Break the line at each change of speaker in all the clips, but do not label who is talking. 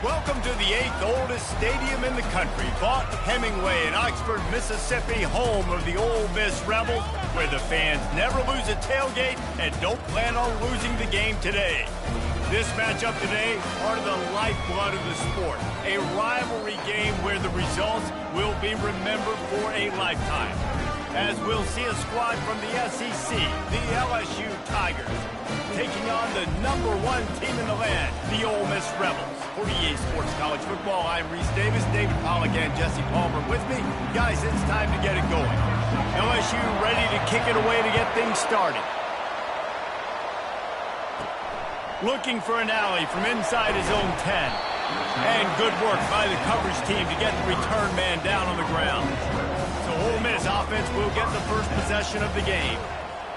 Welcome to the 8th oldest stadium in the country, Vaught Hemingway in Oxford, Mississippi, home of the Ole Miss Rebels, where the fans never lose a tailgate and don't plan on losing the game today. This matchup today, part of the lifeblood of the sport, a rivalry game where the results will be remembered for a lifetime. As we'll see a squad from the SEC, the LSU Tigers, taking on the #1 team in the land, the Ole Miss Rebels. For EA Sports College Football, I'm Reese Davis, David Pollack, and Jesse Palmer with me. Guys, it's time to get it going. LSU ready to kick it away to get things started. Looking for an alley from inside his own 10. And good work by the coverage team to get the return man down on the ground. So Ole Miss offense will get the first possession of the game.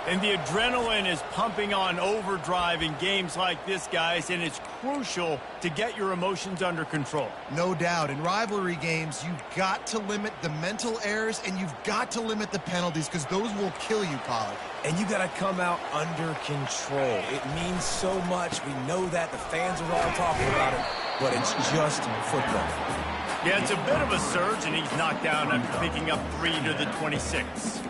And the adrenaline is pumping on overdrive in games like this, guys, and it's crucial to get your emotions under control.
No doubt. In rivalry games, you've got to limit the mental errors, and you've got to limit the penalties because those will kill you, Pollard.
And you got to come out under control. It means so much. We know that. The fans are all talking about it, but it's just football.
Yeah, it's a bit of a surge, and he's knocked down after picking up 3 to the 26.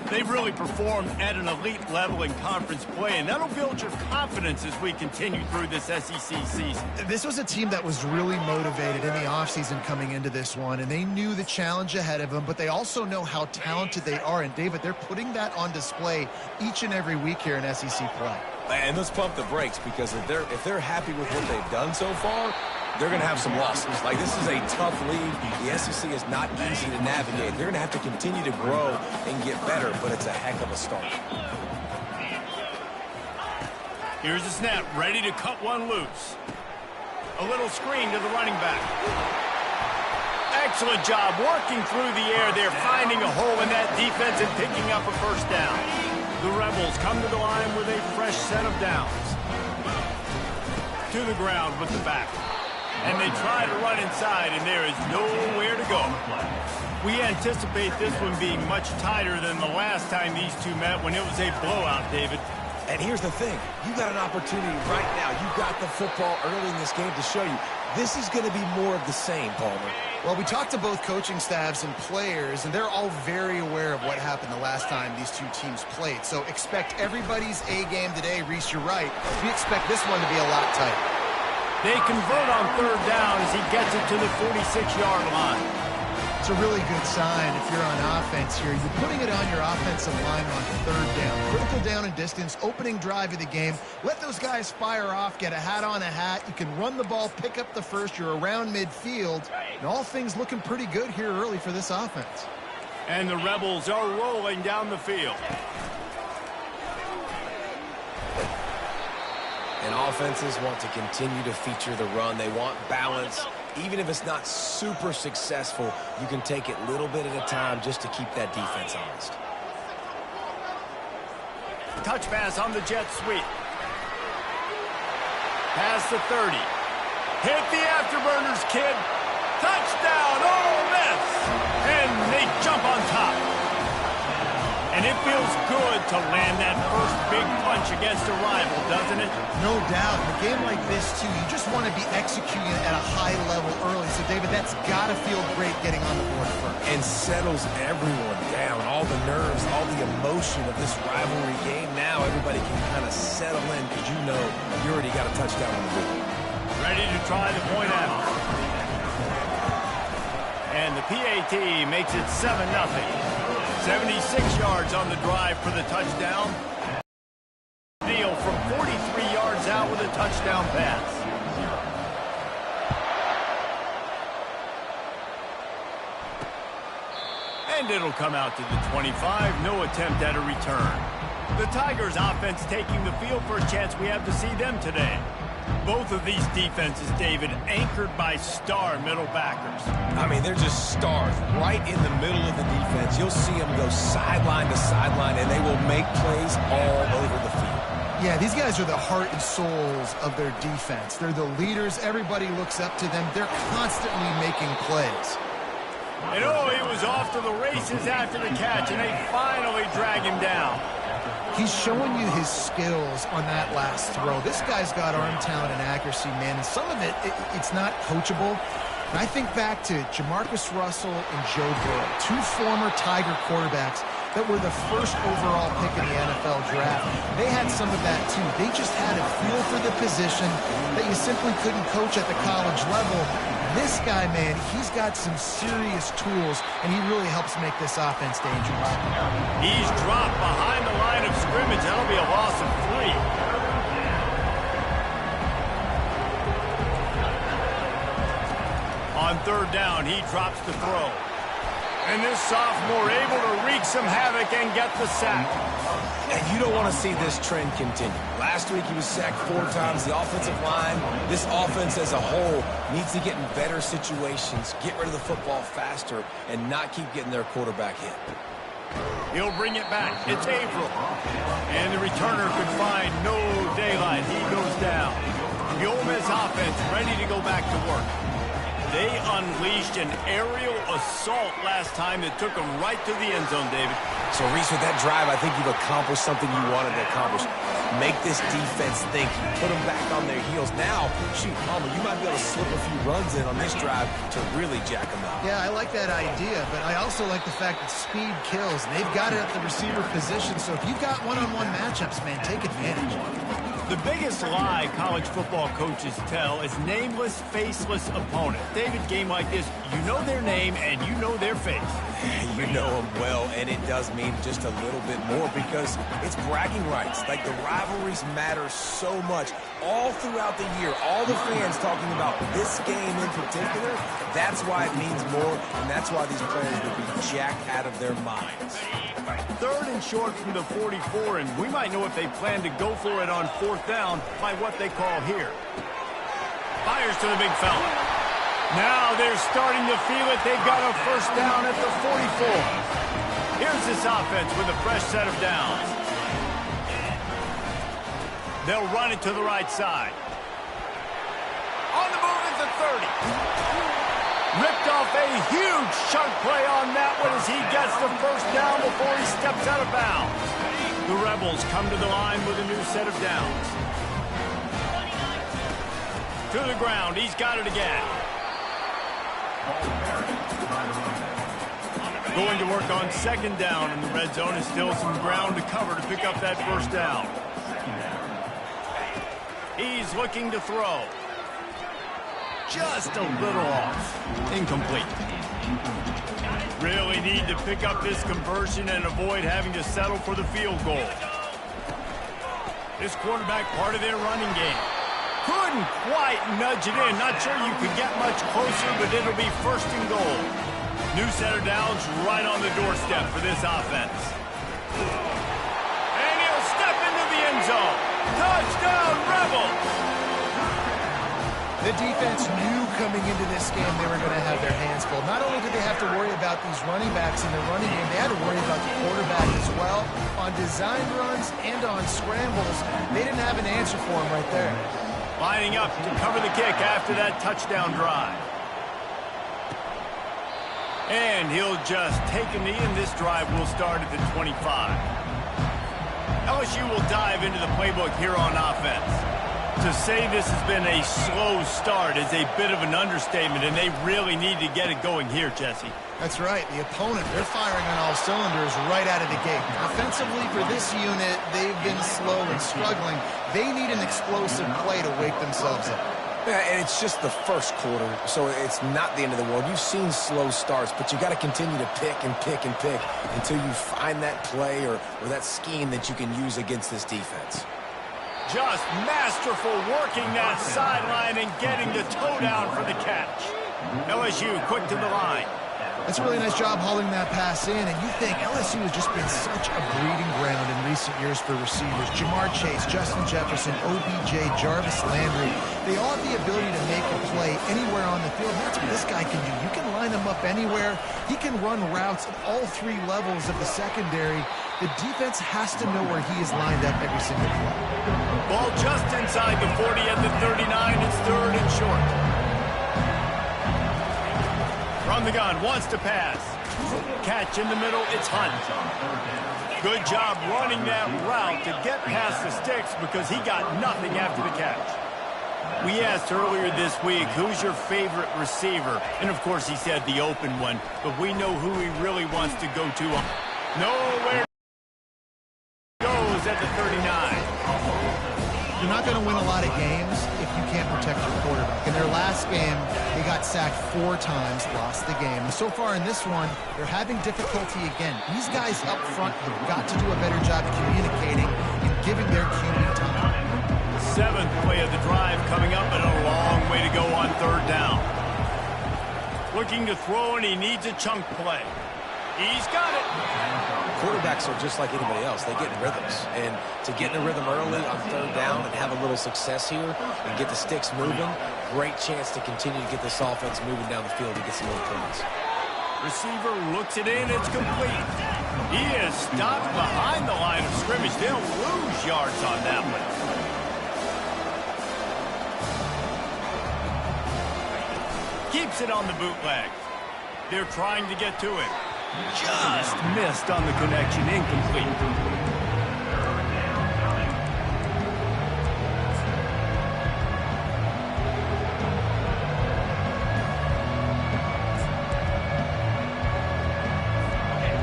They've really performed at an elite level in conference play, and that'll build your confidence as we continue through this SEC season.
This was a team that was really motivated in the offseason coming into this one, and they knew the challenge ahead of them, but they also know how talented they are. And, David, they're putting that on display each and every week here in SEC play.
And let's pump the brakes, because if they're happy with what they've done so far, they're going to have some losses. Like, this is a tough league. The SEC is not easy to navigate. They're going to have to continue to grow and get better, but it's a heck of a start.
Here's the snap, ready to cut one loose. A little screen to the running back. Excellent job working through the air there, finding a hole in that defense and picking up a first down. The Rebels come to the line with a fresh set of downs. To the ground with the back. And they try to run inside, and there is nowhere to go. We anticipate this one being much tighter than the last time these two met when it was a blowout, David.
And here's the thing. You got an opportunity right now. You got the football early in this game to show you. This is going to be more of the same, Palmer.
Well, we talked to both coaching staffs and players, and they're all very aware of what happened the last time these two teams played. So expect everybody's A game today. Reese, you're right. We expect this one to be a lot tighter.
They convert on 3rd down as he gets it to the 46-yard line.
It's a really good sign if you're on offense here. You're putting it on your offensive line on 3rd down. Critical down and distance, opening drive of the game. Let those guys fire off, get a hat on a hat. You can run the ball, pick up the first. You're around midfield. And all things looking pretty good here early for this offense.
And the Rebels are rolling down the field.
And offenses want to continue to feature the run. They want balance. Even if it's not super successful, you can take it little bit at a time just to keep that defense honest.
Touch pass on the jet sweep. Pass the 30. Hit the afterburners, kid. Touchdown, Ole Miss. And they jump on top. And it feels good to land that first big punch against a rival, doesn't it?
No doubt. In a game like this, too, you just want to be executing at a high level early. So, David, that's got to feel great getting on the board first.
And settles everyone down. All the nerves, all the emotion of this rivalry game. Now everybody can kind of settle in because you know you already got a touchdown on the board.
Ready to try the point out. And the PAT makes it 7-0. 76 yards on the drive for the touchdown. Neal from 43 yards out with a touchdown pass. And it'll come out to the 25. No attempt at a return. The Tigers offense taking the field for a chance we have to see them today. Both of these defenses, David, anchored by star middle backers.
I mean, they're just stars right in the middle of the defense. You'll see them go sideline to sideline, and they will make plays all over the field.
Yeah, these guys are the heart and souls of their defense. They're the leaders. Everybody looks up to them. They're constantly making plays.
And oh, he was off to the races after the catch, and they finally drag him down.
He's showing you his skills on that last throw. This guy's got arm talent and accuracy, man, and some of it's not coachable. And I think back to Jamarcus Russell and Joe Burrow, two former Tiger quarterbacks that were the first overall pick in the NFL draft. They had some of that, too. They just had a feel for the position that you simply couldn't coach at the college level. This guy, man, he's got some serious tools, and he really helps make this offense dangerous.
He's dropped behind the line of scrimmage. That'll be a loss of 3. On third down, he drops the throw. And this sophomore able to wreak some havoc and get the sack.
And you don't want to see this trend continue. Last week he was sacked 4 times. The offensive line, this offense as a whole, needs to get in better situations, get rid of the football faster, and not keep getting their quarterback hit.
He'll bring it back. It's April. And the returner could find no daylight. He goes down. The Ole Miss offense ready to go back to work. They unleashed an aerial assault last time that took them right to the end zone, David.
So, Reese, with that drive, I think you've accomplished something you wanted to accomplish. Make this defense think. Put them back on their heels. Now, shoot, Palmer, you might be able to slip a few runs in on this drive to really jack them out.
Yeah, I like that idea, but I also like the fact that speed kills. And they've got it at the receiver position, so if you've got one-on-one matchups, man, take advantage.
The biggest lie college football coaches tell is nameless, faceless opponent. David, game like this, you know their name and you know their face.
You know them well, and it does mean just a little bit more because it's bragging rights. Like, the rivalries matter so much all throughout the year. All the fans talking about this game in particular, that's why it means more, and that's why these players will be jacked out of their minds.
Third and short from the 44, and we might know if they plan to go for it on fourth down by what they call here. Fires to the big fella. Now they're starting to feel it. They've got a first down at the 44. Here's this offense with a fresh set of downs. They'll run it to the right side. On the move is the 30. Ripped off a huge chunk play on that one as he gets the first down before he steps out of bounds. The Rebels come to the line with a new set of downs. To the ground, he's got it again. Going to work on second down in the red zone, and still some ground to cover to pick up that first down. He's looking to throw. Just a little off. Incomplete. Really need to pick up this conversion and avoid having to settle for the field goal. This quarterback part of their running game. Couldn't quite nudge it in. Not sure you could get much closer, but it'll be first and goal. New set of downs right on the doorstep for this offense. And he'll step into the end zone. Touchdown, Rebels!
The defense knew coming into this game they were going to have their hands full. Not only did they have to worry about these running backs in their running game, they had to worry about the quarterback as well. On design runs and on scrambles, they didn't have an answer for him right there.
Lining up to cover the kick after that touchdown drive. And he'll just take a knee, and this drive will start at the 25. LSU will dive into the playbook here on offense. To say this has been a slow start is a bit of an understatement, and they really need to get it going here, Jesse.
That's right. The opponent, they're firing on all cylinders right out of the gate. Offensively, for this unit, they've been slow and struggling. They need an explosive play to wake themselves up.
Yeah, and it's just the first quarter, so it's not the end of the world. You've seen slow starts, but you got to continue to pick and pick and pick until you find that play or that scheme that you can use against this defense.
Just masterful working that sideline and getting the toe down for the catch. LSU quick to the line.
That's a really nice job hauling that pass in, and you think LSU has just been such a breeding ground in recent years for receivers. Jamar Chase, Justin Jefferson, OBJ, Jarvis Landry. They all have the ability to make a play anywhere on the field. That's what this guy can do. You can line him up anywhere. He can run routes at all three levels of the secondary. The defense has to know where he is lined up every single play.
Ball just inside the 40 at the 39. It's third and short. From the gun, wants to pass. Catch in the middle, it's Hunt. Good job running that route to get past the sticks because he got nothing after the catch. We asked earlier this week, who's your favorite receiver? And, of course, he said the open one, but we know who he really wants to go to. Nowhere goes at the 39.
You're not going to win a lot of games if you can't protect your quarterback. In their last game, they got sacked 4 times, lost the game. And so far in this one, they're having difficulty again. These guys up front have got to do a better job communicating and giving their QB time.
7th play of the drive coming up, and a long way to go on 3rd down. Looking to throw, and he needs a chunk play. He's got it.
Quarterbacks are just like anybody else. They get in rhythms. And to get in a rhythm early on 3rd down and have a little success here and get the sticks moving, great chance to continue to get this offense moving down the field and get some more points.
Receiver looks it in. It's complete. He is stopped behind the line of scrimmage. They'll lose yards on that one. Keeps it on the bootleg. They're trying to get to it. Just missed on the connection. Incomplete.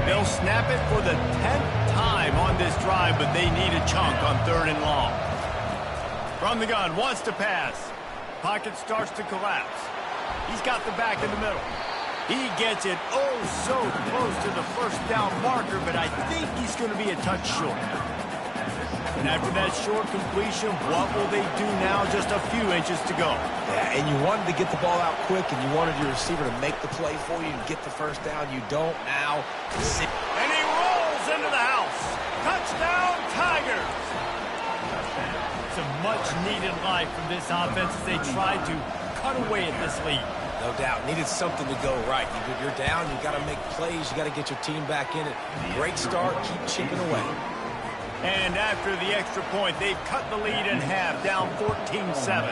They'll snap it for the 10th time on this drive, but they need a chunk on 3rd and long. From the gun, wants to pass. Pocket starts to collapse. He's got the back in the middle. He gets it oh so close to the 1st down marker, but I think he's going to be a touch short. And after that short completion, what will they do now? Just a few inches to go.
Yeah, and you wanted to get the ball out quick, and you wanted your receiver to make the play for you and get the 1st down. You don't now.
And he rolls into the house. Touchdown, Tigers! It's a much-needed life from this offense as they try to cut away at this lead.
No doubt. Needed something to go right. You're down. You got to make plays. You got to get your team back in it. Great start. Keep chipping away.
And after the extra point, they've cut the lead in half, down 14-7.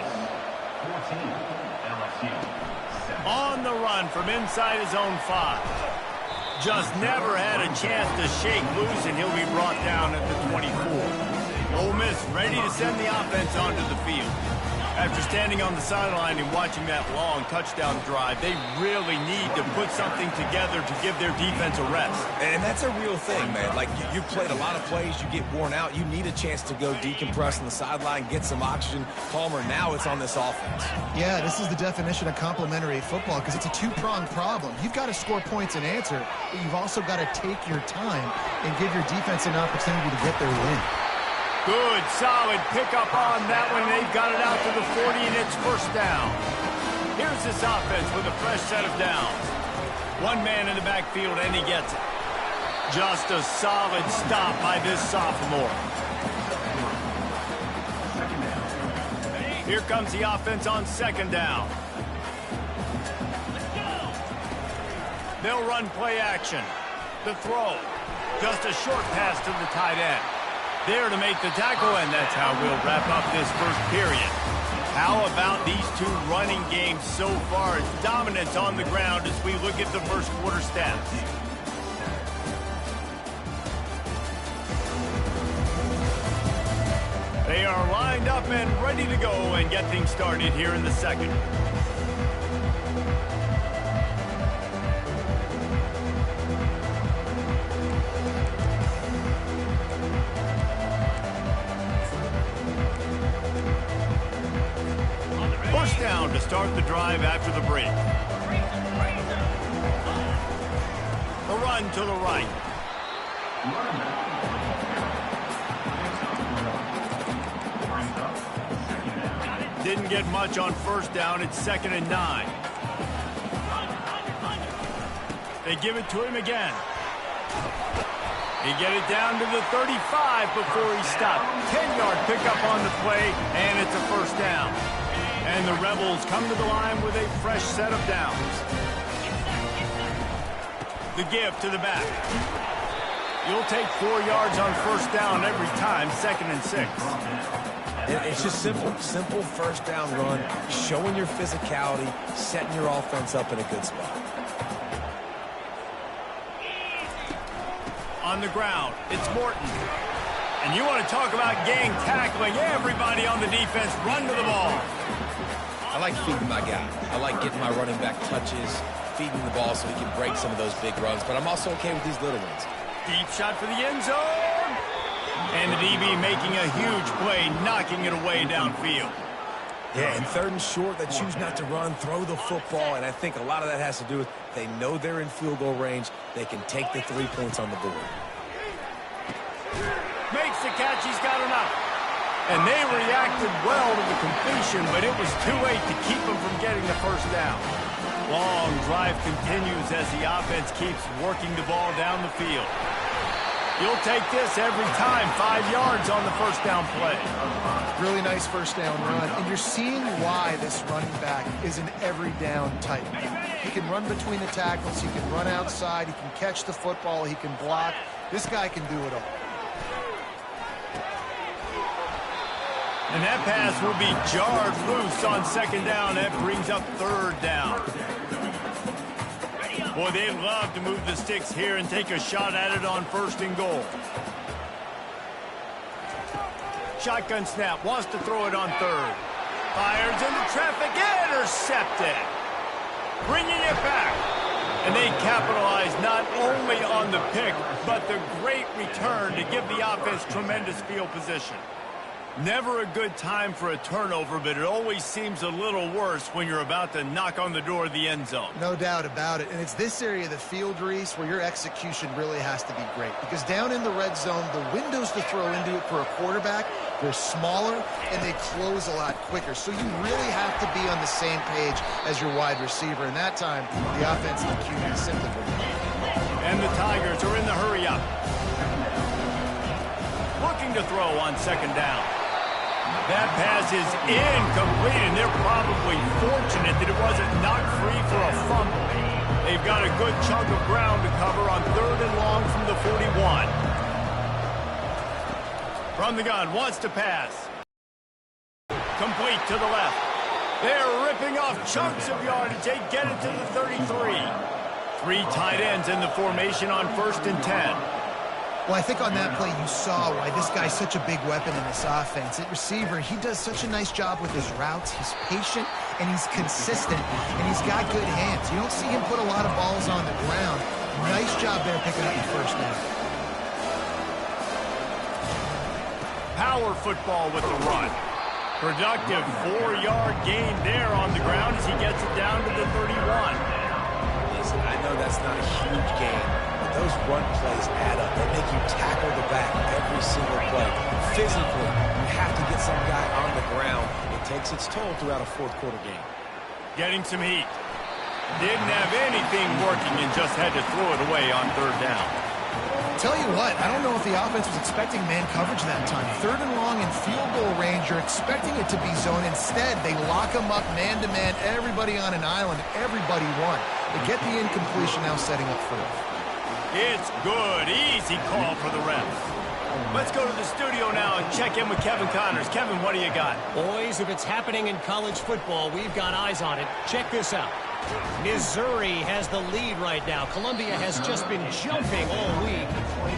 On the run from inside his own 5. Just never had a chance to shake loose, and he'll be brought down at the 24. Ole Miss ready to send the offense onto the field. After standing on the sideline and watching that long touchdown drive, they really need to put something together to give their defense a rest.
And that's a real thing, man. Like, you played a lot of plays, you get worn out. You need a chance to go decompress on the sideline, get some oxygen. Palmer, now it's on this offense.
Yeah, this is the definition of complementary football because it's a 2-pronged problem. You've got to score points and answer, but you've also got to take your time and give your defense an opportunity to get their win.
Good, solid pickup on that one. They've got it out to the 40, and it's 1st down. Here's this offense with a fresh set of downs. One man in the backfield, and he gets it. Just a solid stop by this sophomore. Here comes the offense on 2nd down. They'll run play action. The throw. Just a short pass to the tight end. There to make the tackle, and that's how we'll wrap up this 1st period. How about these 2 running games so far? It's dominance on the ground as we look at the 1st quarter stats. They are lined up and ready to go and get things started here in the 2nd. Down to start the drive after the break. The run to the right. Didn't get much on 1st down. It's 2nd and 9. They give it to him again. He get it down to the 35 before he stopped. 10-yard pickup on the play, and it's a 1st down. And the Rebels come to the line with a fresh set of downs. The give to the back. You'll take 4 yards on 1st down every time, 2nd and 6.
It's just simple. Simple 1st down run, showing your physicality, setting your offense up in a good spot.
On the ground, it's Morton. And you want to talk about gang tackling. Everybody on the defense run to the ball.
I like feeding my guy. I like getting my running back touches, feeding the ball so he can break some of those big runs. But I'm also okay with these little ones.
Deep shot for the end zone. And the DB making a huge play, knocking it away downfield.
Yeah, and third and short, they choose not to run, throw the football, and I think a lot of that has to do with they know they're in field goal range. They can take the 3 points on the board.
Makes the catch, he's got enough. And they reacted well to the completion, but it was too late to keep them from getting the first down. Long drive continues as the offense keeps working the ball down the field. You'll take this every time, 5 yards on the first down play.
Really nice first down run, and you're seeing why this running back is an every down type. He can run between the tackles, he can run outside, he can catch the football, he can block. This guy can do it all.
And that pass will be jarred loose on second down. That brings up third down. Boy, they'd love to move the sticks here and take a shot at it on first and goal. Shotgun snap, wants to throw it on third. Fires into traffic, intercepted. Bringing it back. And they capitalize not only on the pick, but the great return to give the offense tremendous field position. Never a good time for a turnover, but it always seems a little worse when you're about to knock on the door of the end zone.
No doubt about it. And it's this area of the field, Reese, where your execution really has to be great. Because down in the red zone, the windows to throw into it for a quarterback, they're smaller and they close a lot quicker. So you really have to be on the same page as your wide receiver. And that time, the offense and the QB simply wouldn't.
And the Tigers are in the hurry up. Looking to throw on second down. That pass is incomplete, and they're probably fortunate that it wasn't knocked free for a fumble. They've got a good chunk of ground to cover on third and long from the 41. From the gun, wants to pass. Complete to the left. They're ripping off chunks of yardage. They get it to the 33. 3 tight ends in the formation on first and 10.
Well, I think on that play you saw why this guy's such a big weapon in this offense. At receiver, he does such a nice job with his routes. He's patient, and he's consistent, and he's got good hands. You don't see him put a lot of balls on the ground. Nice job there picking up the first down.
Power football with the run. Productive 4-yard gain there on the ground as he gets it down to the 31.
Listen, I know that's not a huge gain. Those run plays add up. They make you tackle the back every single play. Physically, you have to get some guy on the ground. It takes its toll throughout a fourth-quarter game.
Getting some heat. Didn't have anything working and just had to throw it away on third down.
Tell you what, I don't know if the offense was expecting man coverage that time. Third and long in field goal range, you're expecting it to be zone. Instead, they lock them up man-to-man, everybody on an island, everybody won. They get the incompletion now setting up fourth.
It's good. Easy call for the refs. Let's go to the studio now and check in with Kevin Connors. Kevin, what do you got?
Boys, if it's happening in college football, we've got eyes on it. Check this out. Missouri has the lead right now. Columbia has just been jumping all week.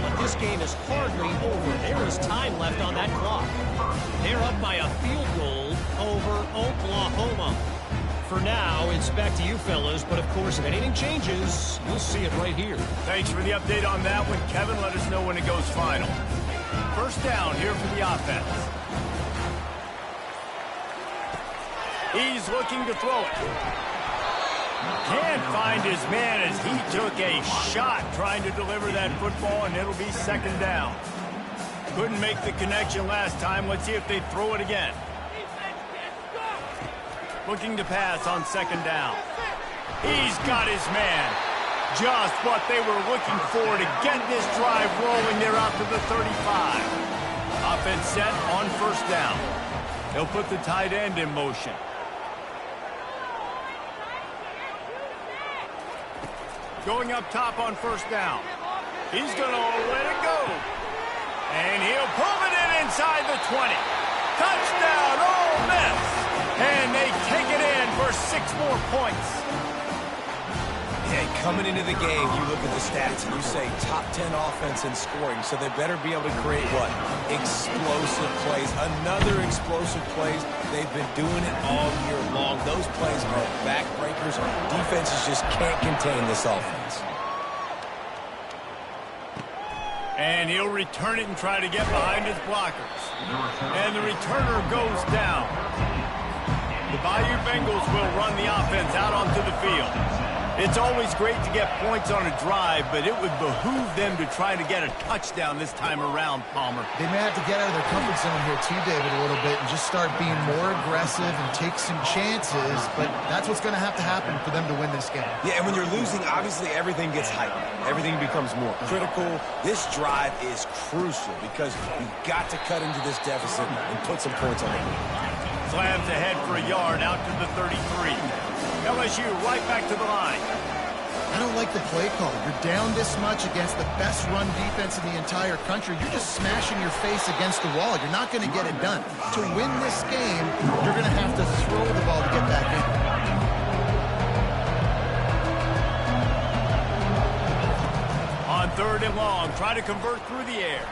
But this game is hardly over. There is time left on that clock. They're up by a field goal over Oklahoma. For now, it's back to you fellas, but of course, if anything changes, you'll see it right here.
Thanks for the update on that one, Kevin. Let us know when it goes final. First down here for the offense. He's looking to throw it. Can't find his man as he took a shot trying to deliver that football, and it'll be second down. Couldn't make the connection last time. Let's see if they throw it again. Looking to pass on second down. He's got his man. Just what they were looking for to get this drive rolling. They're out to the 35. Offense set on first down. They'll put the tight end in motion. Going up top on first down. He's going to let it go. And he'll pull it in inside the 20. Touchdown, Ole Miss. And they take it in for 6 more points.
Yeah, coming into the game, you look at the stats and you say top 10 offense in scoring, so they better be able to create what? Explosive plays. Another explosive plays. They've been doing it all year long. Those plays are backbreakers. Defenses just can't contain this offense.
And he'll return it and try to get behind his blockers. And the returner goes down. The Bayou Bengals will run the offense out onto the field. It's always great to get points on a drive, but it would behoove them to try to get a touchdown this time around, Palmer.
They may have to get out of their comfort zone here too, David, a little bit and just start being more aggressive and take some chances, but that's what's going to happen for them to win this game.
Yeah, and when you're losing, obviously everything gets heightened. Everything becomes more critical. This drive is crucial because you've got to cut into this deficit and put some points on the board.
Slams ahead for a yard out to the 33. LSU right back to the line.
I don't like the play call. You're down this much against the best run defense in the entire country. You're just smashing your face against the wall. You're not going to get it done. To win this game, you're going to have to throw the ball to get back in.
On 3rd and long, try to convert through the air.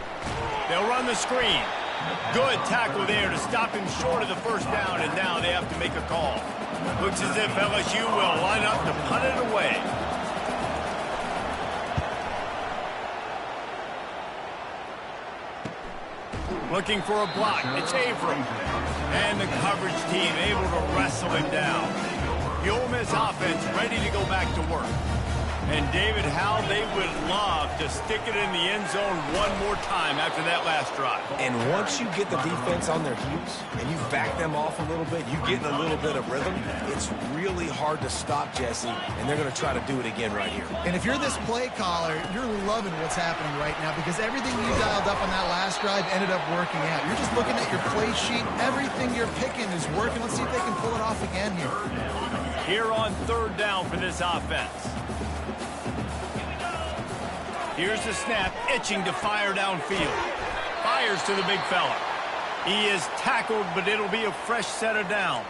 They'll run the screen. Good tackle there to stop him short of the first down, and now they have to make a call. Looks as if LSU will line up to punt it away. Looking for a block. It's Avram. And the coverage team able to wrestle him down. The Ole Miss offense ready to go back to work. And David, how they would love to stick it in the end zone one more time after that last drive.
And once you get the defense on their heels and you back them off a little bit, you get in a little bit of rhythm, it's really hard to stop, Jesse, and they're going to try to do it again right here.
And if you're this play caller, you're loving what's happening right now because everything you dialed up on that last drive ended up working out. You're just looking at your play sheet. Everything you're picking is working. Let's see if they can pull it off again here.
Here on 3rd down for this offense. Here's the snap, itching to fire downfield. Fires to the big fella. He is tackled, but it'll be a fresh set of downs.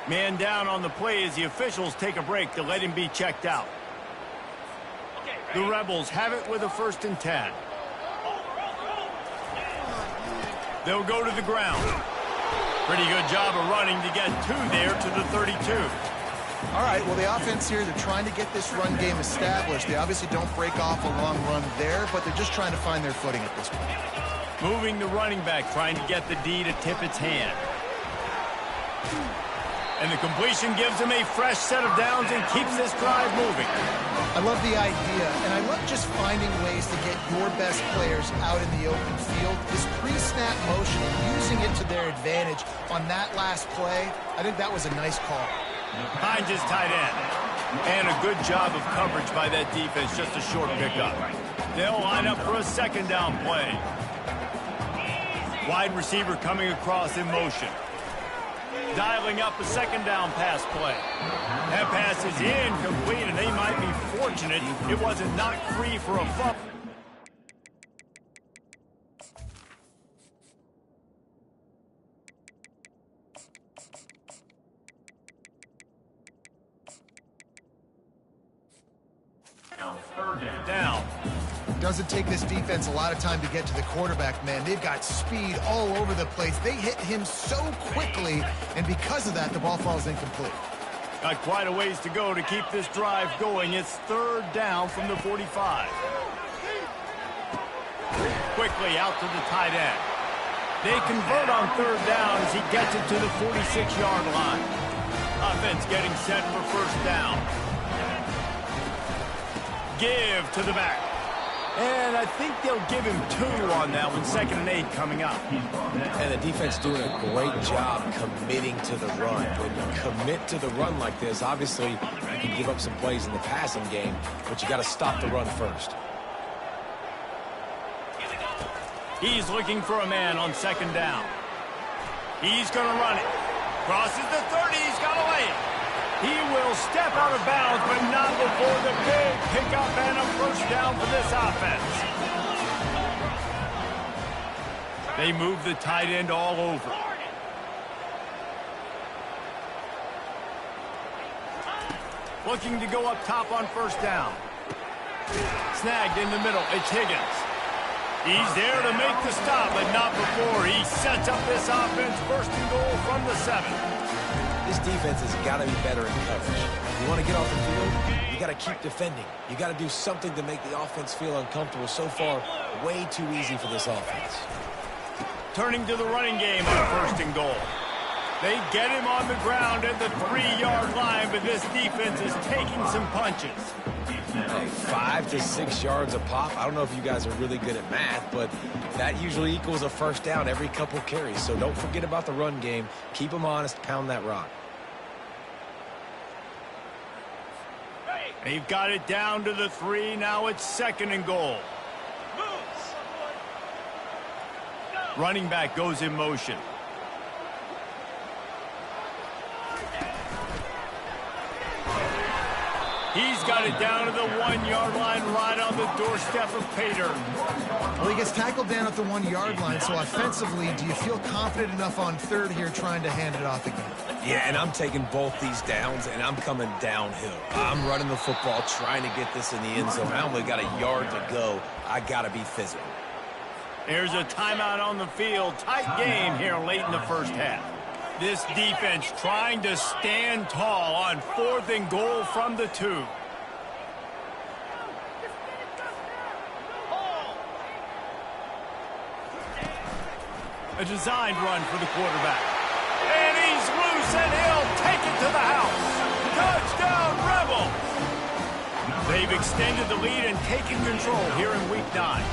Man down on the play as the officials take a break to let him be checked out. The Rebels have it with a 1st and 10. They'll go to the ground. Pretty good job of running to get 2 there to the 32.
All right, well, the offense here, they're trying to get this run game established. They obviously don't break off a long run there, but they're just trying to find their footing at this point.
Moving the running back, trying to get the D to tip its hand. And the completion gives him a fresh set of downs and keeps this drive moving.
I love the idea, and I love just finding ways to get your best players out in the open field. This pre-snap motion and using it to their advantage on that last play, I think that was a nice call.
Finds his tight end. And a good job of coverage by that defense, just a short pickup. They'll line up for a 2nd down play. Wide receiver coming across in motion. Dialing up a 2nd down pass play. That pass is incomplete, and they might be fortunate it wasn't knocked free for a fumble. Down.
Doesn't take this defense a lot of time to get to the quarterback, man. They've got speed all over the place. They hit him so quickly, and because of that, the ball falls incomplete.
Got quite a ways to go to keep this drive going. It's 3rd down from the 45. Quickly out to the tight end. They convert on 3rd down as he gets it to the 46-yard line. Offense getting set for 1st down. Give to the back. And I think they'll give him 2 on that one. 2nd and 8 coming up.
And the defense doing a great job committing to the run. When you commit to the run like this, obviously you can give up some plays in the passing game, but you got to stop the run first.
He's looking for a man on 2nd down. He's going to run it. Crosses the 30. He's got to lay it. He will step out of bounds, but not before the big pickup and a 1st down for this offense. They move the tight end all over. Looking to go up top on first down. Snagged in the middle. It's Higgins. He's there to make the stop, but not before he sets up this offense. First and goal from the 7.
This defense has got to be better in coverage. You want to get off the field, you got to keep defending. You got to do something to make the offense feel uncomfortable. So far, way too easy for this offense.
Turning to the running game on first and goal. They get him on the ground at the 3-yard line, but this defense is taking some punches.
Hey, 5 to 6 yards a pop. I don't know if you guys are really good at math, but that usually equals a first down every couple carries. So don't forget about the run game. Keep them honest. Pound that rock.
They've got it down to the 3. Now it's second and goal. Running back goes in motion. He's got it down to the 1-yard line, right on the doorstep of Pater.
Well, he gets tackled down at the 1-yard line, so offensively, do you feel confident enough on third here trying to hand it off again?
Yeah, and I'm taking both these downs, and I'm coming downhill. I'm running the football, trying to get this in the end zone. I only got a yard to go. I got to be physical.
There's a timeout on the field. Tight game here late in the first half. This defense trying to stand tall on fourth and goal from the 2. A designed run for the quarterback. And he's loose, and he'll take it to the house. Touchdown, Rebel! They've extended the lead and taken control here in Week 9.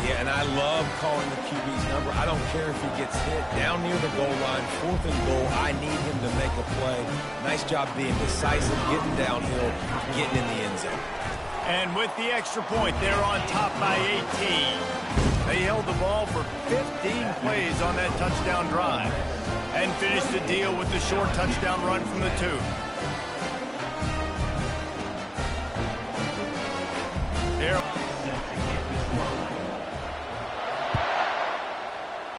Yeah, and I love calling the QB's number. I don't care if he gets hit down near the goal line, fourth and goal. I need him to make a play. Nice job being decisive, getting downhill, getting in the end zone.
And with the extra point, they're on top by 18. They held the ball for 15 plays on that touchdown drive and finished the deal with the short touchdown run from the 2. There.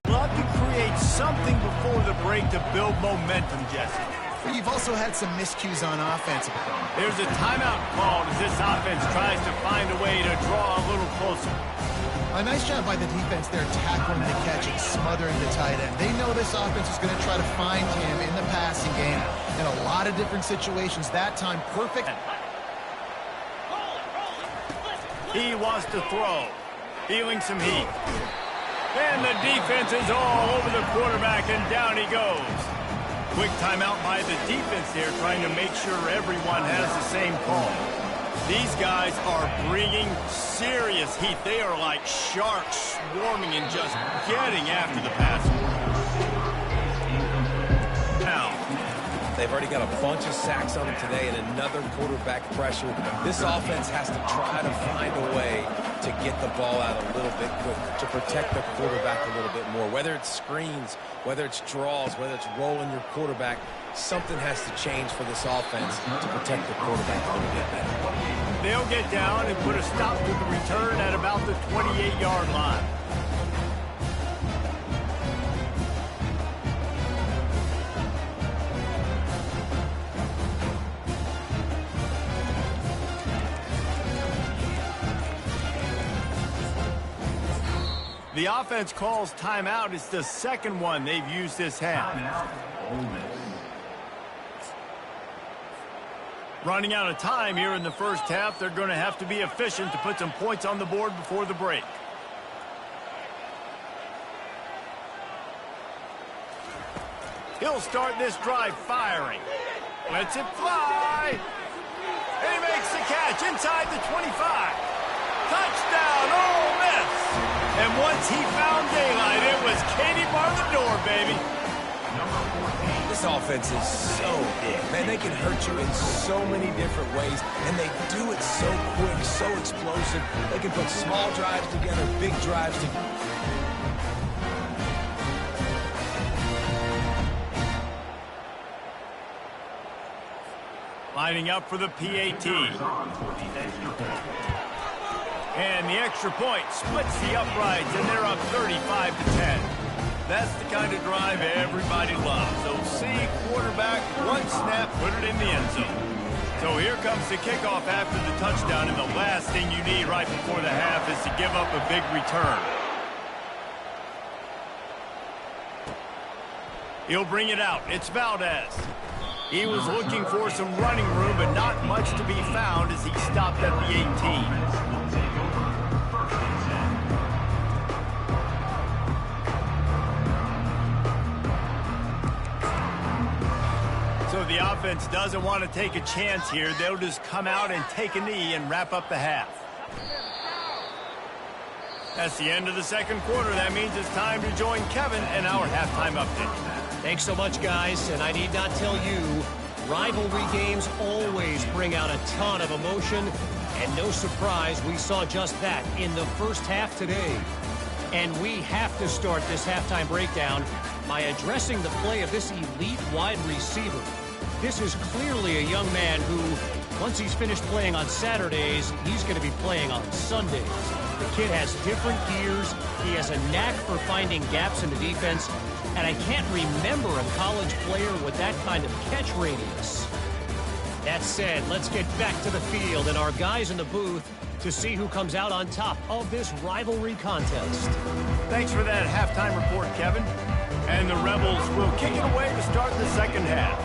Love to create something before the break to build momentum, Jesse.
You've also had some miscues on offense.
There's a timeout called as this offense tries to find a way to draw a little closer.
A nice job by the defense there tackling the catch and smothering the tight end. They know this offense is going to try to find him in the passing game in a lot of different situations. That time, perfect.
He wants to throw, feeling some heat. And the defense is all over the quarterback, and down he goes. Quick timeout by the defense there, trying to make sure everyone has the same call. These guys are bringing serious heat. They are like sharks swarming and just getting after the passer. Now,
they've already got a bunch of sacks on them today and another quarterback pressure. This offense has to try to find a way to get the ball out a little bit quicker, to protect the quarterback a little bit more. Whether it's screens, whether it's draws, whether it's rolling your quarterback, something has to change for this offense to protect the quarterback a little bit better.
They'll get down and put a stop to the return at about the 28-yard line. The offense calls timeout. It's the second one they've used this half. Running out of time here in the first half. They're going to have to be efficient to put some points on the board before the break. He'll start this drive firing. Lets it fly. And he makes the catch inside the 25. Touchdown, Ole Miss. And once he found daylight, it was Katie bar the door, baby.
This offense is so big. Man, they can hurt you in so many different ways, and they do it so quick, so explosive. They can put small drives together, big drives together.
Lining up for the PAT. And the extra point splits the uprights, and they're up 35-10. That's the kind of drive everybody loves. So see quarterback, one snap, put it in the end zone. So here comes the kickoff after the touchdown, and the last thing you need right before the half is to give up a big return. He'll bring it out. It's Valdez. He was looking for some running room, but not much to be found as he stopped at the 18. So the offense doesn't want to take a chance here. They'll just come out and take a knee and wrap up the half. That's the end of the second quarter. That means it's time to join Kevin in our halftime update.
Thanks so much, guys, and I need not tell you, rivalry games always bring out a ton of emotion, and no surprise we saw just that in the first half today. And we have to start this halftime breakdown by addressing the play of this elite wide receiver. This is clearly a young man who, once he's finished playing on Saturdays, he's going to be playing on Sundays. The kid has different gears. He has a knack for finding gaps in the defense. And I can't remember a college player with that kind of catch radius. That said, let's get back to the field and our guys in the booth to see who comes out on top of this rivalry contest.
Thanks for that halftime report, Kevin. And the Rebels will kick it away to start the second half.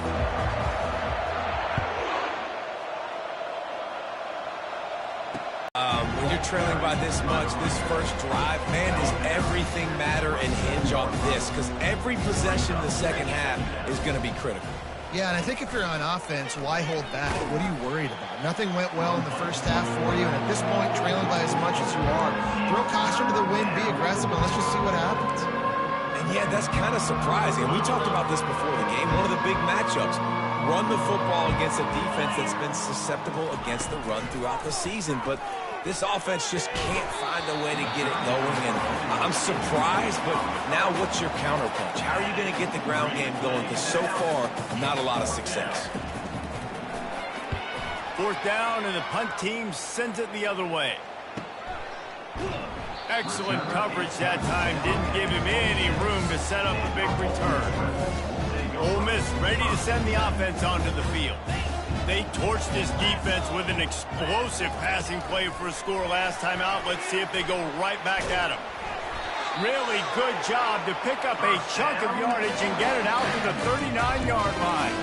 When you're trailing by this much, this first drive, man, does everything matter and hinge on this? Because every possession in the second half is going to be critical.
Yeah, and I think if you're on offense, why hold back? What are you worried about? Nothing went well in the first half for you, and at this point, trailing by as much as you are, throw caution to the wind, be aggressive, and let's just see what happens.
And yeah, that's kind of surprising. We talked about this before the game. One of the big matchups. Run the football against a defense that's been susceptible against the run throughout the season. But this offense just can't find a way to get it going. And I'm surprised, but now what's your counterpunch? How are you going to get the ground game going? Because so far, not a lot of success.
Fourth down, and the punt team sends it the other way. Excellent coverage that time. Didn't give him any room to set up a big return. Ole Miss ready to send the offense onto the field. They torched this defense with an explosive passing play for a score last time out. Let's see if they go right back at him. Really good job to pick up a chunk of yardage and get it out to the 39-yard line.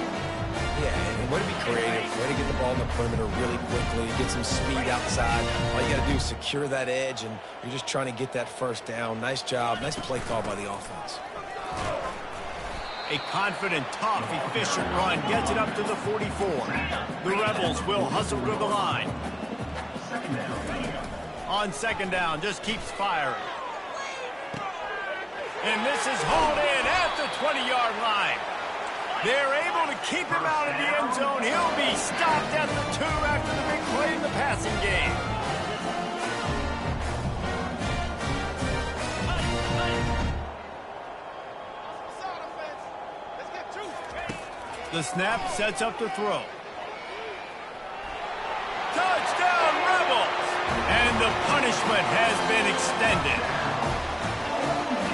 Yeah, and way to be creative, way to get the ball in the perimeter really quickly, get some speed outside. All you got to do is secure that edge, and you're just trying to get that first down. Nice job, nice play call by the offense.
A confident, tough, efficient run gets it up to the 44. The Rebels will hustle to the line. On second down, just keeps firing. And this is hauled in at the 20-yard line. They're able to keep him out of the end zone. He'll be stopped at the 2 after the big play in the passing game. The snap sets up the throw. Touchdown, Rebels! And the punishment has been extended.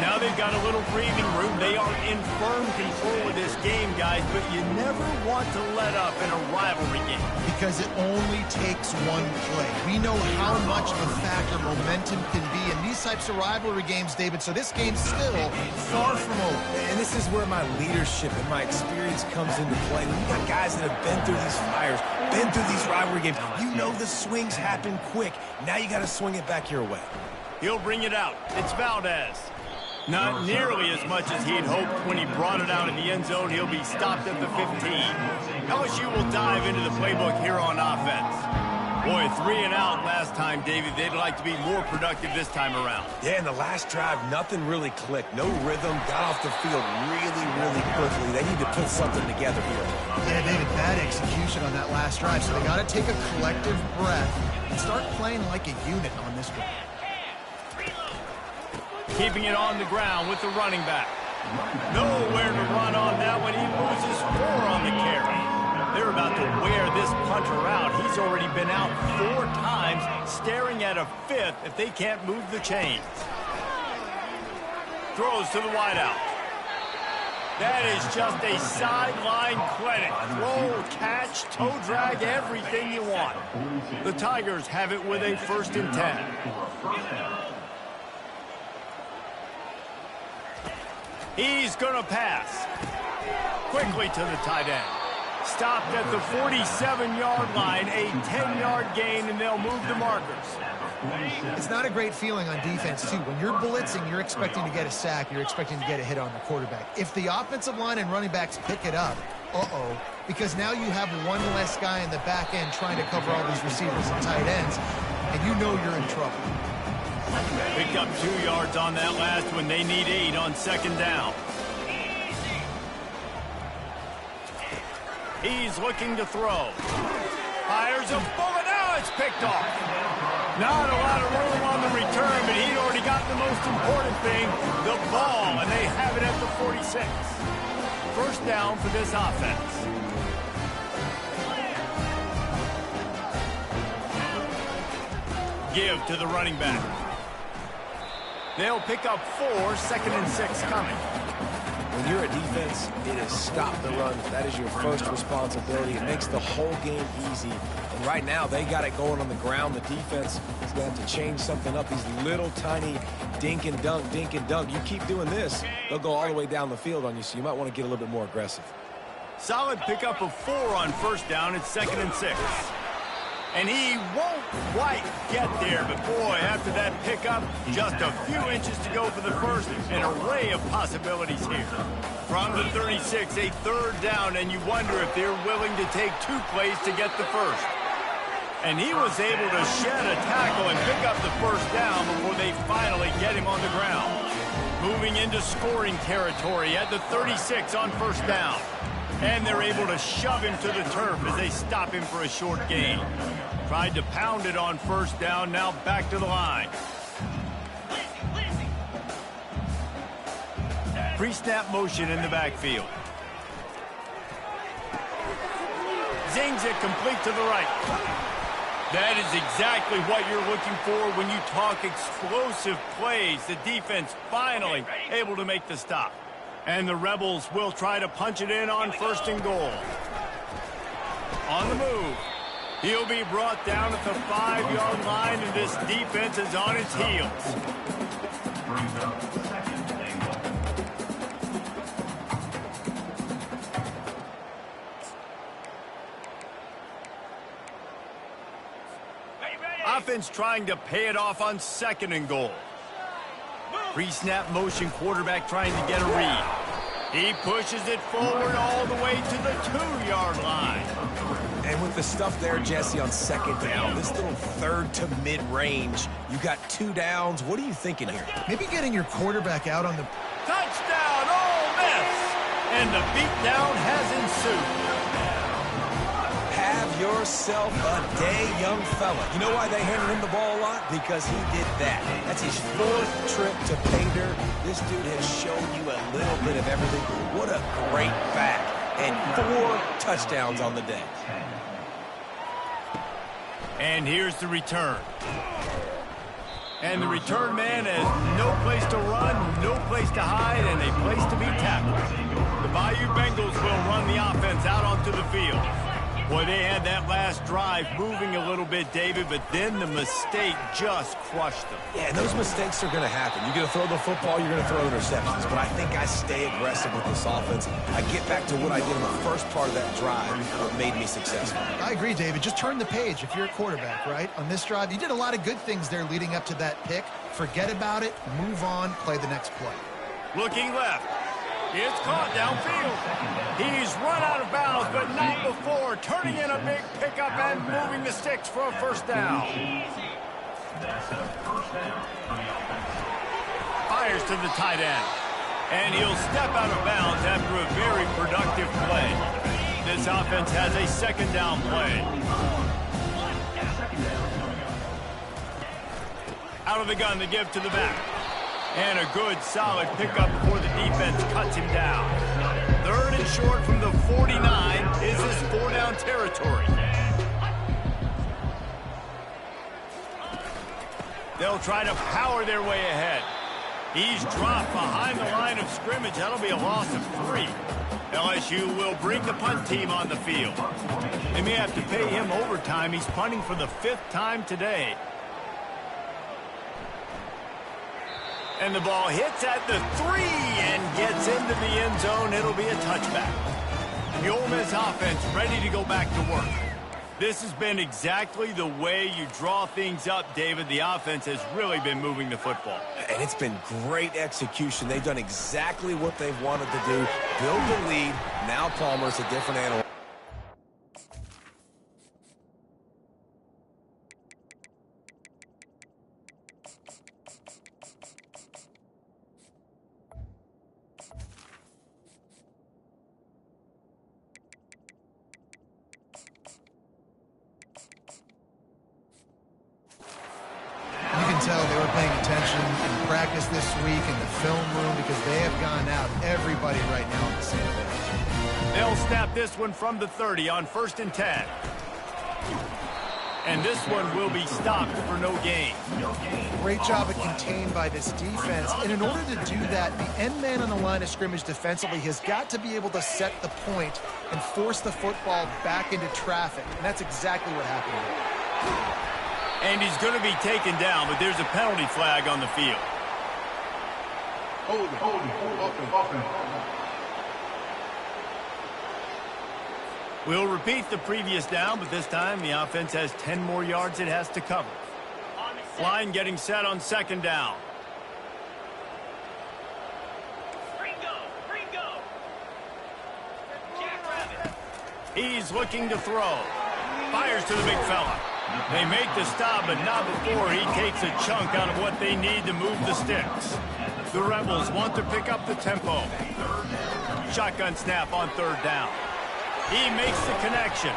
Now they've got a little breathing room. They are in firm control of this game, guys, but you never want to let up in a rivalry game.
Because it only takes one play. We know how much of a factor momentum can be in these types of rivalry games, David, so this game's still far from over.
And this is where my leadership and my experience comes into play. When you got guys that have been through these fires, been through these rivalry games, you know the swings happen quick. Now you got to swing it back your way.
He'll bring it out. It's Valdez. Not nearly as much as he'd hoped when he brought it out in the end zone. He'll be stopped at the 15. LSU will dive into the playbook here on offense. Boy, 3 and out last time, David. They'd like to be more productive this time around.
Yeah, in the last drive, nothing really clicked. No rhythm, got off the field really, really quickly. They need to put something together here.
Yeah, David, bad execution on that last drive, so they got to take a collective breath and start playing like a unit on this drive.
Keeping it on the ground with the running back. Nowhere to run on that one. He loses 4 on the carry. They're about to wear this punter out. He's already been out 4 times, staring at a 5th if they can't move the chains. Throws to the wideout. That is just a sideline clinic. Roll, catch, toe drag, everything you want. The Tigers have it with a 1st and 10. He's going to pass. Quickly to the tight end. Stopped at the 47-yard line, a 10-yard gain, and they'll move the markers.
It's not a great feeling on defense, too. When you're blitzing, you're expecting to get a sack. You're expecting to get a hit on the quarterback. If the offensive line and running backs pick it up, because now you have one less guy in the back end trying to cover all these receivers and tight ends, and you know you're in trouble.
Picked up 2 yards on that last one. They need 8 on 2nd down. He's looking to throw. Fires a bullet. Now it's picked off. Not a lot of room on the return, but he'd already got the most important thing, the ball, and they have it at the 46. 1st down for this offense. Give to the running back. They'll pick up 4, 2nd and 6 coming.
When you're a defense, it is stop the run. That is your first responsibility. It makes the whole game easy. And right now, they got it going on the ground. The defense is going to have to change something up. These little tiny dink and dunk, dink and dunk. You keep doing this, they'll go all the way down the field on you, so you might want to get a little bit more aggressive.
Solid pickup of 4 on 1st down. It's 2nd and 6. And he won't quite get there, but boy, after that pickup, just a few inches to go for the first. An array of possibilities here. From the 36, a 3rd down, and you wonder if they're willing to take 2 plays to get the first. And he was able to shed a tackle and pick up the 1st down before they finally get him on the ground. Moving into scoring territory at the 36 on 1st down. And they're able to shove him to the turf as they stop him for a short gain. Tried to pound it on 1st down, now back to the line. Pre-snap motion in the backfield. Zings it complete to the right. That is exactly what you're looking for when you talk explosive plays. The defense finally able to make the stop. And the Rebels will try to punch it in on 1st and goal. On the move. He'll be brought down at the 5-yard line, and this defense is on its heels. Offense trying to pay it off on 2nd and goal. Pre-snap motion, quarterback trying to get a read. He pushes it forward all the way to the 2-yard line.
And with the stuff there, Jesse, on 2nd down, this little 3rd to mid-range, you got 2 downs. What are you thinking here?
Maybe getting your quarterback out on the...
Touchdown, Ole Miss! And the beatdown has ensued.
Have yourself a day, young fella. You know why they handed him the ball a lot? Because he did that. That's his 4th trip to pay dirt. This dude has shown you a little bit of everything. What a great back. And 4 touchdowns on the day.
And here's the return. And the return man has no place to run, no place to hide, and a place to be tackled. The Bayou Bengals will run the offense out onto the field. Boy, they had that last drive moving a little bit, David, but then the mistake just crushed them.
Yeah, and those mistakes are going to happen. You're going to throw the football, you're going to throw interceptions. But I think I stay aggressive with this offense. I get back to what I did in the first part of that drive, what made me successful.
I agree, David. Just turn the page if you're a quarterback, right? On this drive, you did a lot of good things there leading up to that pick. Forget about it, move on, play the next play.
Looking left. It's caught downfield. He's run out of bounds, but not before. Turning in a big pickup and moving the sticks for a 1st down. Fires to the tight end. And he'll step out of bounds after a very productive play. This offense has a 2nd down play. Out of the gun to give to the back. And a good, solid pickup before the defense cuts him down. 3rd and short from the 49. Is this 4-down territory? They'll try to power their way ahead. He's dropped behind the line of scrimmage. That'll be a loss of 3. LSU will bring the punt team on the field. They may have to pay him overtime. He's punting for the 5th time today. And the ball hits at the 3 and gets into the end zone. It'll be a touchback. The Ole Miss offense ready to go back to work. This has been exactly the way you draw things up, David. The offense has really been moving the football.
And it's been great execution. They've done exactly what they've wanted to do. Build the lead. Now Palmer's a different animal.
Tell they were paying attention in practice this week in the film room because they have gone out, everybody right now on the same page.
They'll snap this one from the 30 on 1st and 10. And this one will be stopped for no gain.
Great job of contained by this defense. And in order to do that, the end man on the line of scrimmage defensively has got to be able to set the point and force the football back into traffic. And that's exactly what happened here.
And he's going to be taken down, but there's a penalty flag on the field.
Open.
We'll repeat the previous down, but this time the offense has 10 more yards it has to cover. Line getting set on 2nd down. He's looking to throw. Fires to the big fella. They make the stop, but not before he takes a chunk out of what they need to move the sticks. The Rebels want to pick up the tempo. Shotgun snap on 3rd down. He makes the connection.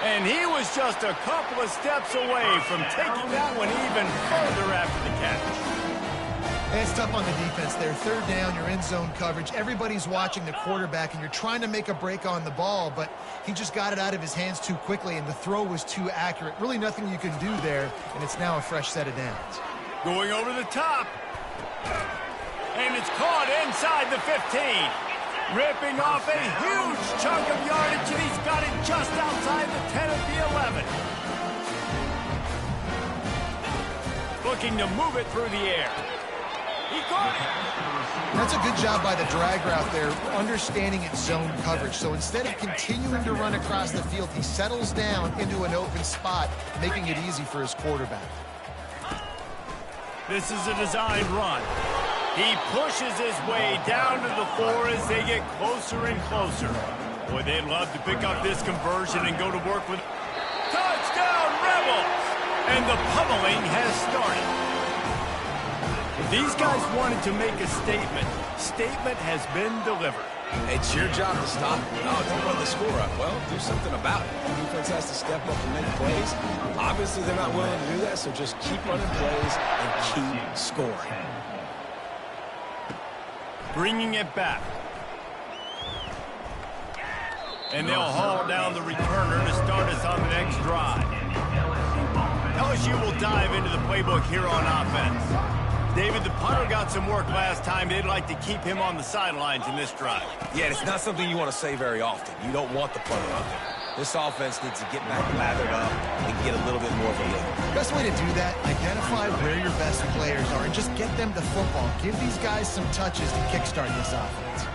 And he was just a couple of steps away from taking that one even further after the catch.
It's tough on the defense there. 3rd down, you're in zone coverage. Everybody's watching the quarterback, and you're trying to make a break on the ball, but he just got it out of his hands too quickly, and the throw was too accurate. Really nothing you can do there, and it's now a fresh set of downs.
Going over the top. And it's caught inside the 15. Ripping off a huge chunk of yardage, and he's got it just outside the 10 of the 11. Looking to move it through the air. He caught it.
That's a good job by the drag route there, understanding its zone coverage. So instead of continuing to run across the field, he settles down into an open spot, making it easy for his quarterback.
This is a designed run. He pushes his way down to the 4 as they get closer and closer. Boy, they'd love to pick up this conversion and go to work with touchdown Rebels! And the pummeling has started. These guys wanted to make a statement. Statement has been delivered.
It's your job to stop. No, don't run the score up. Well, do something about it. The defense has to step up and make plays. Obviously, they're not willing to do that, so just keep running plays and keep scoring.
Bringing it back. And they'll haul down the returner to start us on the next drive. LSU will dive into the playbook here on offense. David, the punter got some work last time. They'd like to keep him on the sidelines in this drive.
Yeah, it's not something you want to say very often. You don't want the punter out there. This offense needs to get back lathered up and get a little bit more of a lift.
Best way to do that, identify where your best players are and just get them the football. Give these guys some touches to kickstart this offense.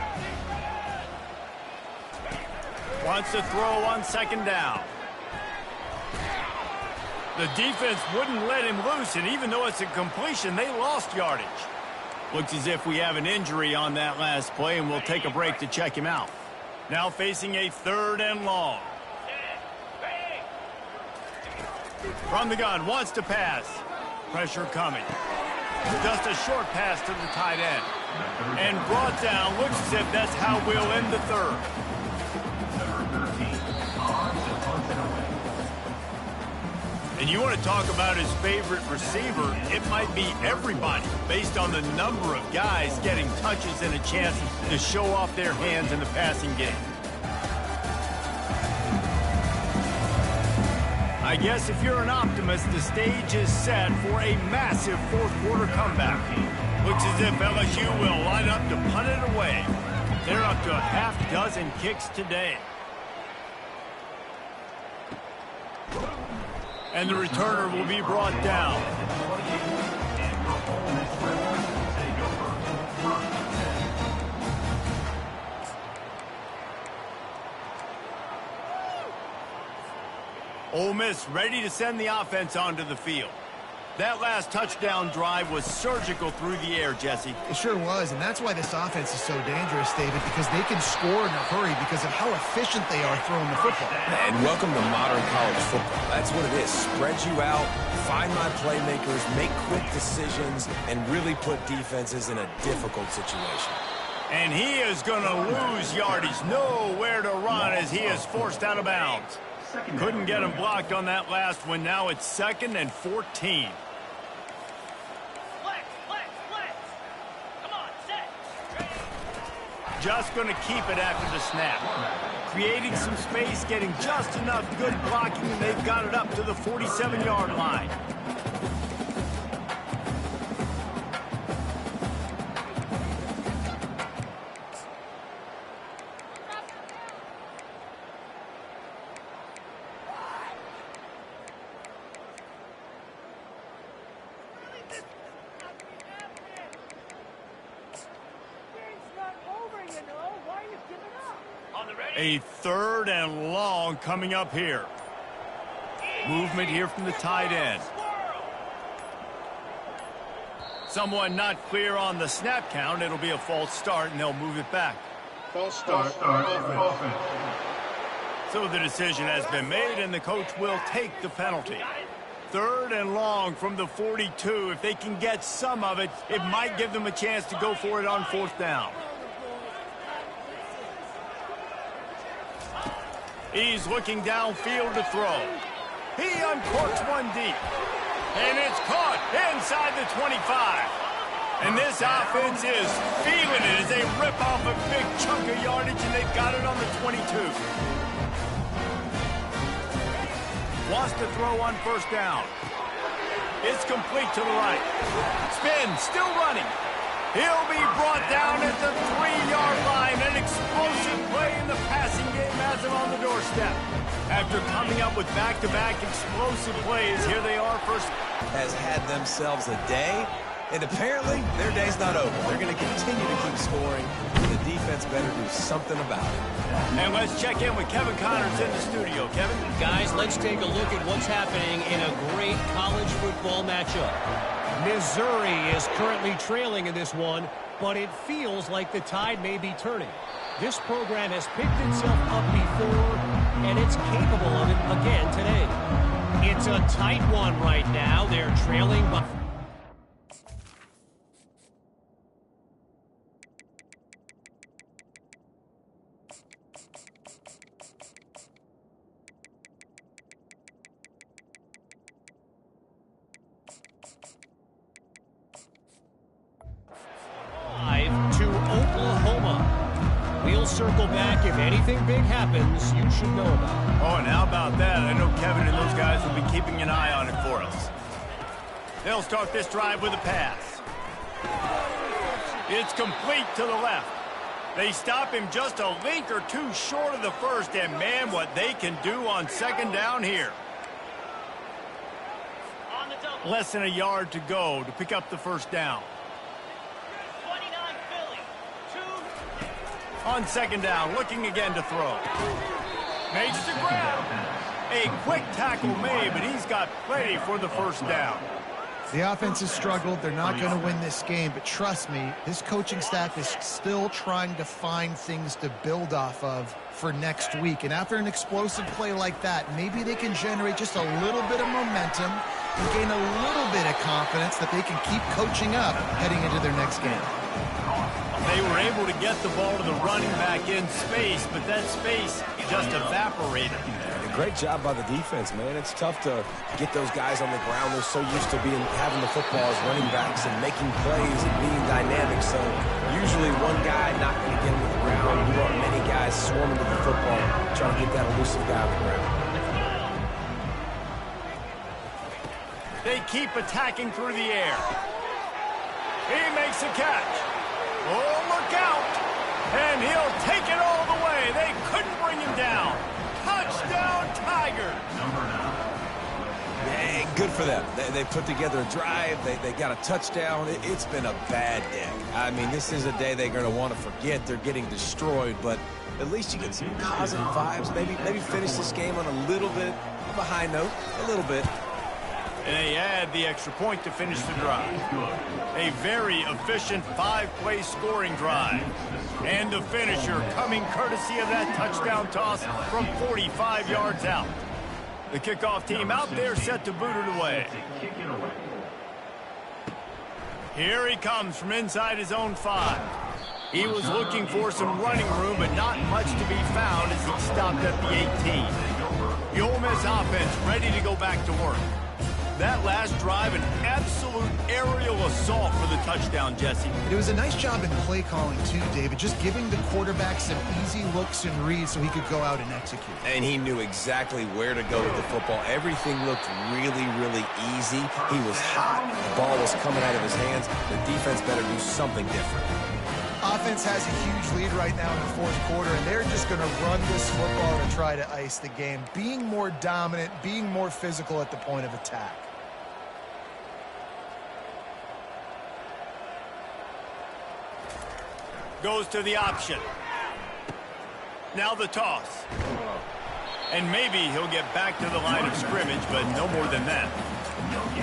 Wants to throw on 2nd down. The defense wouldn't let him loose, and even though it's a completion, they lost yardage. Looks as if we have an injury on that last play, and we'll take a break to check him out. Now facing a 3rd and long. From the gun, wants to pass. Pressure coming. Just a short pass to the tight end. And brought down. Looks as if that's how we'll end the 3rd. And you want to talk about his favorite receiver, it might be everybody, based on the number of guys getting touches and a chance to show off their hands in the passing game. I guess if you're an optimist, the stage is set for a massive 4th quarter comeback. Looks as if LSU will line up to punt it away. They're up to a half dozen kicks today. And the returner will be brought down. Ole Miss ready to send the offense onto the field. That last touchdown drive was surgical through the air, Jesse.
It sure was, and that's why this offense is so dangerous, David, because they can score in a hurry because of how efficient they are throwing the football.
And welcome to modern college football. That's what it is. Spread you out, find my playmakers, make quick decisions, and really put defenses in a difficult situation.
And he is going to lose yardage. Nowhere to run as he is forced out of bounds. Couldn't get him blocked on that last one. Now it's 2nd and 14.
Come on, set.
Just going to keep it after the snap. Creating some space, getting just enough good blocking, and they've got it up to the 47-yard line. A 3rd and long coming up here. Movement here from the tight end. Someone not clear on the snap count. It'll be a false start, and they'll move it back.
False start. Offense.
So the decision has been made, and the coach will take the penalty. 3rd and long from the 42. If they can get some of it, it might give them a chance to go for it on 4th down. He's looking downfield to throw. He uncorks one deep. And it's caught inside the 25. And this offense is feeling it as they rip off a big chunk of yardage, and they've got it on the 22. Wants to throw on 1st down. It's complete to the right. Spin, still running. He'll be brought down at the 3-yard line. An explosive play in the passing game has him on the doorstep. After coming up with back-to-back explosive plays, here they are first.
Has had themselves a day, and apparently their day's not over. They're going to continue to keep scoring, and the defense better do something about it.
And let's check in with Kevin Connors in the studio. Kevin?
Guys, let's take a look at what's happening in a great college football matchup. Missouri is currently trailing in this one, but it feels like the tide may be turning. This program has picked itself up before, and it's capable of it again today. It's a tight one right now. They're trailing by... to Oklahoma. We'll circle back. If anything big happens, you should know about it.
Oh, and how about that? I know Kevin and those guys will be keeping an eye on it for us. They'll start this drive with a pass. It's complete to the left. They stop him just a link or two short of the first, and man, what they can do on 2nd down here. Less than a yard to go to pick up the 1st down. On 2nd down, looking again to throw. Makes the grab. A quick tackle made, but he's got plenty for the 1st down.
The offense has struggled. They're not going to win this game, but trust me, this coaching staff is still trying to find things to build off of for next week. And after an explosive play like that, maybe they can generate just a little bit of momentum and gain a little bit of confidence that they can keep coaching up heading into their next game.
They were able to get the ball to the running back in space, but that space just evaporated.
Great job by the defense, man. It's tough to get those guys on the ground. They're so used to having the football as running backs and making plays and being dynamic. So usually one guy not going to get him to the ground. You want many guys swarming to the football, trying to get that elusive guy on the ground.
They keep attacking through the air. He makes a catch. Oh, look out. And he'll take it all the way. They couldn't bring him down. Touchdown, Tigers.
Yeah, good for them. They put together a drive. They got a touchdown. It's been a bad day. I mean, this is a day they're going to want to forget. They're getting destroyed, but at least you get some positive vibes. Maybe finish this game on a little bit of a high note, a little bit.
And they add the extra point to finish the drive. A very efficient 5-play scoring drive. And the finisher coming courtesy of that touchdown toss from 45 yards out. The kickoff team out there set to boot it away. Here he comes from inside his own 5. He was looking for some running room, but not much to be found as he stopped at the 18. The Ole Miss offense ready to go back to work. That last drive, an absolute aerial assault for the touchdown, Jesse.
It was a nice job in play calling, too, David, just giving the quarterback some easy looks and reads so he could go out and execute.
And he knew exactly where to go with the football. Everything looked really, really easy. He was hot. The ball was coming out of his hands. The defense better do something different.
Offense has a huge lead right now in the fourth quarter, and they're just going to run this football to try to ice the game, being more dominant, being more physical at the point of attack.
Goes to the option. Now the toss. And maybe he'll get back to the line of scrimmage, but no more than that.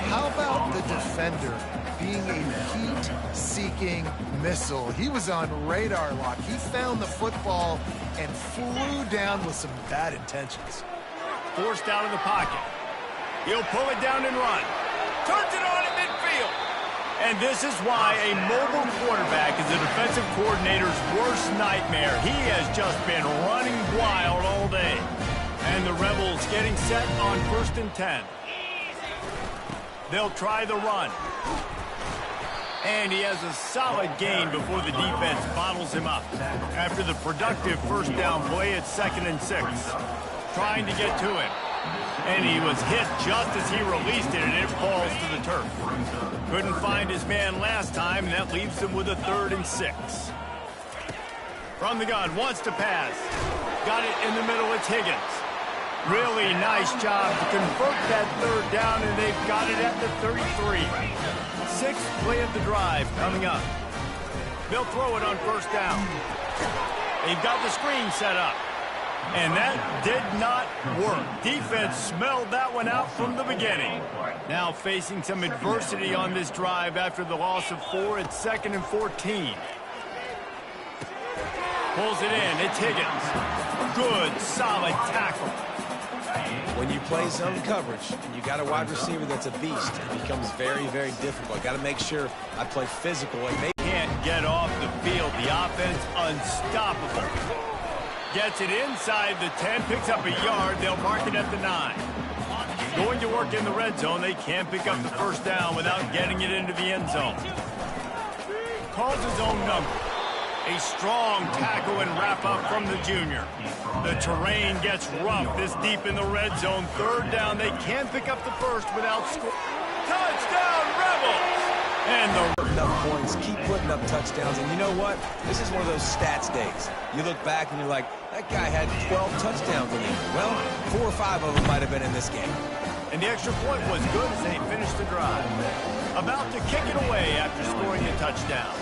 How about the defender being a heat-seeking missile? He was on radar lock. He found the football and flew down with some bad intentions.
Forced out of the pocket. He'll pull it down and run. Turns it on at midfield. And this is why a mobile quarterback is a defensive coordinator's worst nightmare. He has just been running wild all day. And the Rebels getting set on 1st and 10. They'll try the run. And he has a solid gain before the defense bottles him up. After the productive first down play, it's 2nd and 6. Trying to get to him. And he was hit just as he released it, and it falls to the turf. Couldn't find his man last time, and that leaves him with a 3rd and 6. From the gun, wants to pass. Got it in the middle, it's Higgins. Really nice job to convert that 3rd down, and they've got it at the 33. 6th play of the drive coming up. They'll throw it on 1st down. They've got the screen set up. And that did not work. Defense smelled that one out from the beginning. Now facing some adversity on this drive after the loss of 4 at 2nd and 14. Pulls it in. It's Higgins. Good, solid tackle.
When you play zone coverage and you got a wide receiver that's a beast, it becomes very, very difficult. Got to make sure I play physical. And maybe
can't get off the field. The offense unstoppable. Gets it inside the 10, picks up a yard. They'll mark it at the 9. Going to work in the red zone. They can't pick up the 1st down without getting it into the end zone. Calls his own number. A strong tackle and wrap up from the junior. The terrain gets rough this deep in the red zone. 3rd down. They can't pick up the 1st without scoring. Touchdown, Rebels! And the
putting up points, keep putting up touchdowns. And you know what? This is one of those stats days. You look back and you're like, that guy had 12 touchdowns in him. Well, 4 or 5 of them might have been in this game.
And the extra point was good as they finished the drive. About to kick it away after scoring a touchdown.